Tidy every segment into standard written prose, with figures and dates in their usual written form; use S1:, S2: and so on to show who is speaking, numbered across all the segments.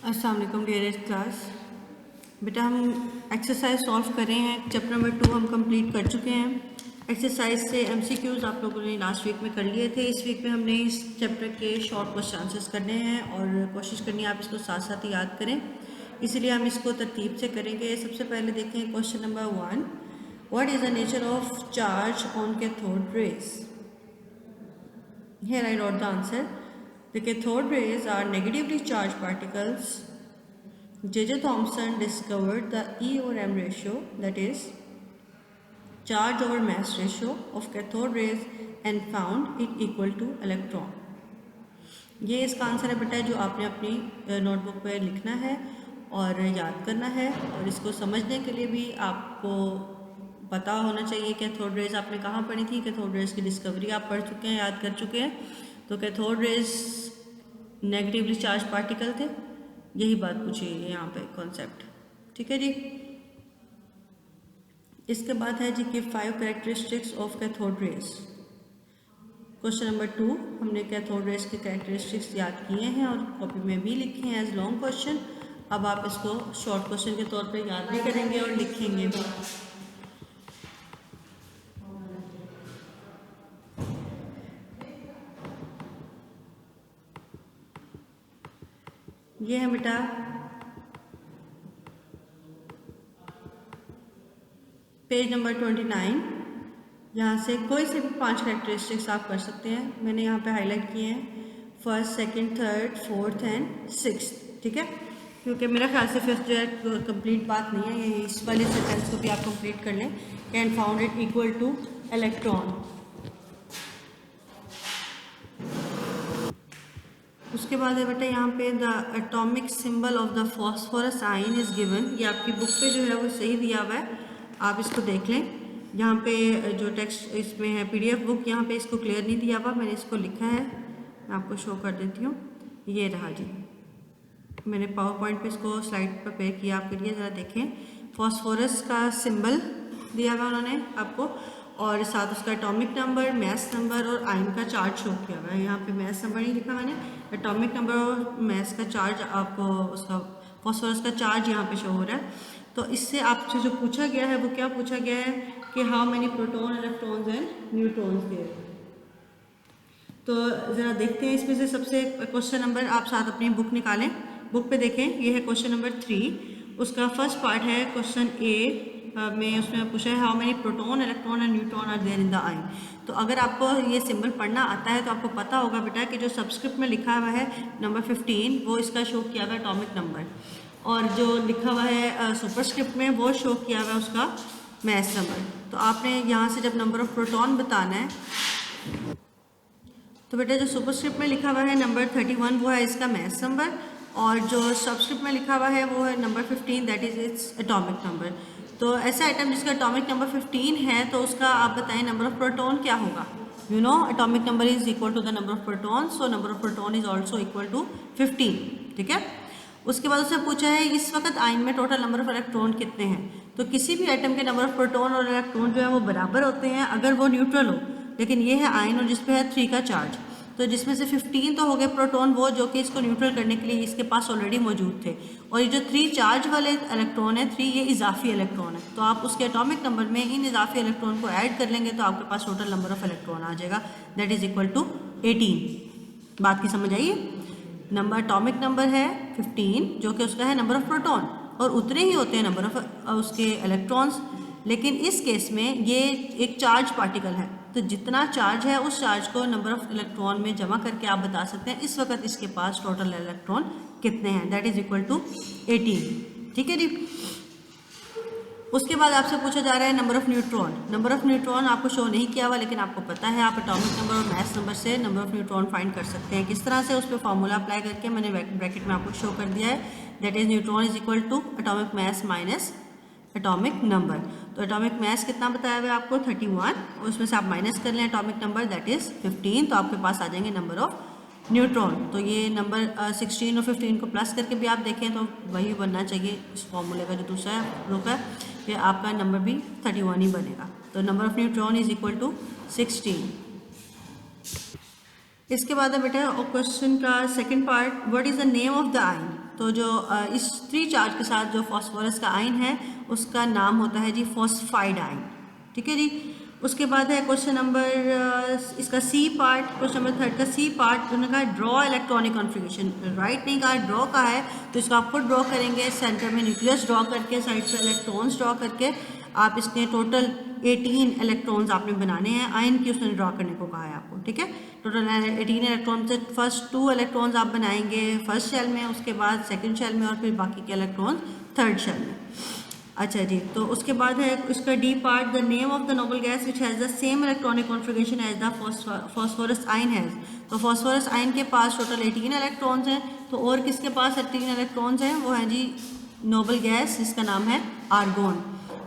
S1: अस्सलाम वालेकुम dearest class. बेटा हम एक्सरसाइज सॉल्व कर रहे हैं। चैप्टर नंबर 2 हम कंप्लीट कर चुके हैं। एक्सरसाइज से एमसीक्यूज़ आप लोगों ने लास्ट वीक में कर लिए थे। इस वीक में हमने इस चैप्टर के शॉर्ट क्वेश्चन आंसर्स करने हैं और कोशिश करनी है आप इसको साथ साथ ही याद करें, इसीलिए हम इसको तरतीब से करेंगे। सबसे पहले देखें question number 1, what is the nature of charge on cathode rays. Here I wrote the answer. The cathode rays are negatively charged particles. J.J. Thomson discovered the E over M ratio, that is charge over mass ratio of cathode rays, and found it equal to electron. ये इसका answer है बेटा, जो आपने अपनी notebook पर लिखना है और याद करना है। और इसको समझने के लिए भी आपको पता होना चाहिए कैथोड रेज आपने कहाँ पढ़ी थी। कैथोड रेज की डिस्कवरी आप पढ़ चुके हैं, याद कर चुके हैं। तो cathode rays negatively charge particle थे, यही बात पूछी है यहाँ पे कॉन्सेप्ट। ठीक है जी। इसके बाद है जी कि 5 characteristics of cathode rays. Question number 2 हमने कैथोड रेज के कैरेक्टरिस्टिक्स याद किए हैं और कॉपी में भी लिखे हैं एज लॉन्ग क्वेश्चन। अब आप इसको शॉर्ट क्वेश्चन के तौर पर याद भी करेंगे और लिखेंगे भी। ये है बेटा पेज नंबर 29। यहाँ से कोई से भी 5 कैरेक्टरिस्टिक्स आप कर सकते हैं। मैंने यहाँ पे हाईलाइट किए हैं first, second, third, fourth and sixth. ठीक है, क्योंकि मेरा ख्याल से फिफ्थ जो है कंप्लीट बात नहीं है, ये इस वाले सेंटेंस को भी आप कंप्लीट कर लें। Can found it equal two electron. उसके बाद है बेटा यहाँ पे the atomic symbol of the phosphorus ion is given. ये आपकी बुक पे जो है वो सही दिया हुआ है, आप इसको देख लें। यहाँ पे जो टेक्स्ट इसमें है पीडीएफ बुक, यहाँ पे इसको क्लियर नहीं दिया हुआ, मैंने इसको लिखा है, मैं आपको शो कर देती हूँ। ये रहा जी, मैंने पावर पॉइंट पे इसको स्लाइड प्रिपेयर किया आपके लिए, ज़रा देखें। फॉस्फोरस का सिंबल दिया हुआ उन्होंने आपको, और साथ उसका एटॉमिक नंबर, मैस नंबर और आयन का चार्ज शो किया हुआ है। यहाँ पे मैस नंबर नहीं लिखा मैंने, एटॉमिक नंबर और मैस का चार्ज आपको, उसका फॉस्फोरस का चार्ज यहाँ पे शो हो रहा है। तो इससे आपसे जो पूछा गया है वो क्या पूछा गया है कि how many proton, electrons and neutrons there. तो ज़रा देखते हैं इसमें से सबसे क्वेश्चन नंबर, आप साथ अपनी बुक निकालें, बुक पे देखें। ये है क्वेश्चन नंबर 3, उसका फर्स्ट पार्ट है क्वेश्चन ए में, उसमें पूछा है how many proton, electron and neutron are there in the ion. तो अगर आपको ये सिंबल पढ़ना आता है तो आपको पता होगा बेटा कि जो सबस्क्रिप्ट में लिखा हुआ है नंबर 15 वो इसका शो किया हुआ है एटॉमिक नंबर, और जो लिखा हुआ है सुपरस्क्रिप्ट में वो शो किया हुआ है उसका मैस नंबर। तो आपने यहाँ से जब नंबर ऑफ प्रोटॉन बताना है तो बेटा जो सुपरस्क्रिप्ट में लिखा हुआ है नंबर 31 वो है इसका मैस नंबर, और जो सबस्क्रिप्ट में लिखा हुआ है वो है number 15, that is its atomic number. तो ऐसा आइटम जिसका एटॉमिक नंबर 15 है तो उसका आप बताएं नंबर ऑफ प्रोटॉन क्या होगा। You know atomic number is equal to the number of proton, so number of proton is also equal to 15। ठीक है, उसके बाद उससे पूछा है इस वक्त आयन में टोटल नंबर ऑफ इलेक्ट्रॉन कितने हैं। तो किसी भी आइटम के नंबर ऑफ प्रोटॉन और इलेक्ट्रॉन जो है वो बराबर होते हैं अगर वो न्यूट्रल हो, लेकिन ये है आयन और जिसपे है 3 का चार्ज। तो जिसमें से 15 तो हो गए प्रोटॉन वो जो कि इसको न्यूट्रल करने के लिए इसके पास ऑलरेडी मौजूद थे, और ये जो 3 चार्ज वाले इलेक्ट्रॉन है 3, ये इजाफी इलेक्ट्रॉन है। तो आप उसके एटॉमिक नंबर में इन इजाफी इलेक्ट्रॉन को ऐड कर लेंगे तो आपके पास टोटल नंबर ऑफ इलेक्ट्रॉन आ जाएगा, दैट इज इक्वल टू 18। बात की समझ आइए। नंबर एटॉमिक नंबर है 15 जो कि उसका है नंबर ऑफ प्रोटॉन, और उतने ही होते हैं नंबर ऑफ उसके इलेक्ट्रॉन्स, लेकिन इस केस में ये एक चार्ज पार्टिकल है, तो जितना चार्ज है उस चार्ज को नंबर ऑफ इलेक्ट्रॉन में जमा करके आप बता सकते हैं इस वक्त इसके पास टोटल इलेक्ट्रॉन कितने हैं, दैट इज इक्वल टू 18। ठीक है जी। उसके बाद आपसे पूछा जा रहा है number of neutron. Number of neutron आपको शो नहीं किया हुआ, लेकिन आपको पता है आप एटॉमिक नंबर और मैस नंबर से नंबर ऑफ न्यूट्रॉन फाइंड कर सकते हैं। किस तरह से, उस पर फॉर्मूला अप्लाई करके मैंने ब्रैकेट में आपको शो कर दिया है, that is neutron is equal to atomic mass minus atomic number. तो एटॉमिक मैस कितना बताया हुआ है आपको 31, और उसमें से आप माइनस कर लें एटॉमिक नंबर दैट इज़ 15, तो आपके पास आ जाएंगे नंबर ऑफ न्यूट्रॉन। तो ये नंबर 16 और 15 को प्लस करके भी आप देखें तो वही बनना चाहिए इस फॉर्मूले का जो दूसरा रुक है, फिर आपका नंबर भी 31 ही बनेगा। तो number of neutron is equal to 16। इसके बाद है बेटा क्वेश्चन का second part, what is the name of the ion. तो जो इस 3 चार्ज के साथ जो फॉस्फोरस का आयन है उसका नाम होता है जी फॉस्फाइड आयन। ठीक है जी। उसके बाद है क्वेश्चन नंबर इसका सी पार्ट, क्वेश्चन नंबर 3 का सी पार्ट, उन्होंने कहा ड्रॉ इलेक्ट्रॉनिक कॉन्फ़िगरेशन। राइट नहीं कहा, ड्रॉ का है तो इसको आप खुद ड्रॉ करेंगे। सेंटर में न्यूक्लियस ड्रॉ करके, साइड से इलेक्ट्रॉन्स ड्रॉ करके आप इसके टोटल 18 इलेक्ट्रॉन्स आपने बनाने हैं। आयन की उसने ड्रॉ करने को कहा है आपको। ठीक है, टोटल 18 इलेक्ट्रॉन से फर्स्ट 2 इलेक्ट्रॉन्स आप बनाएंगे फर्स्ट शेल में, उसके बाद सेकंड शेल में और फिर बाकी के इलेक्ट्रॉन थर्ड शेल में। अच्छा जी, तो उसके बाद है इसका D part, the name of the noble gas which has the same electronic configuration as the phosphorus ion has. तो फॉस्फोरस आयन के पास टोटल 18 इलेक्ट्रॉन्स हैं। तो और किसके पास 18 इलेक्ट्रॉन्स हैं? वो हैं जी नोबल गैस जिसका नाम है आर्गोन।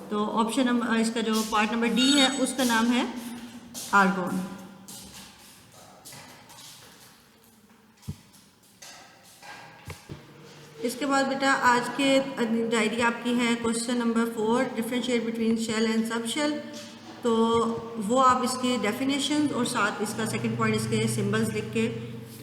S1: तो ऑप्शन नंबर इसका जो पार्ट नंबर डी है उसका नाम है आर्गोन। इसके बाद बेटा आज के डायरी आपकी है question number 4, differentiate between shell and सब शेल। तो वो आप इसके डेफिनेशन और साथ इसका सेकंड पॉइंट इसके सिंबल्स लिख के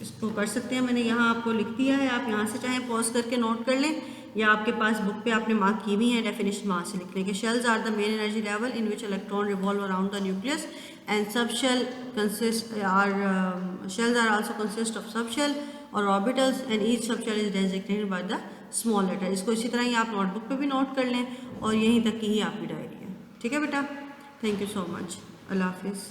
S1: इसको कर सकते हैं। मैंने यहाँ आपको लिख दिया है, आप यहाँ से चाहें पॉज करके नोट कर लें या आपके पास बुक पे आपने मार्क की भी हैं डेफिनेशन, वहाँ से लिख लें कि shells are the main energy level in which electron revolve around the nucleus and सब shell consist shells are also consist of sub shell और orbitals and each sub shell is designated by the small letter. इसको इसी तरह ही आप notebook पे भी note कर लें और यहीं तक की ही आपकी डायरी है। ठीक है बेटा, थैंक यू सो मच, अल्लाह हाफिज़।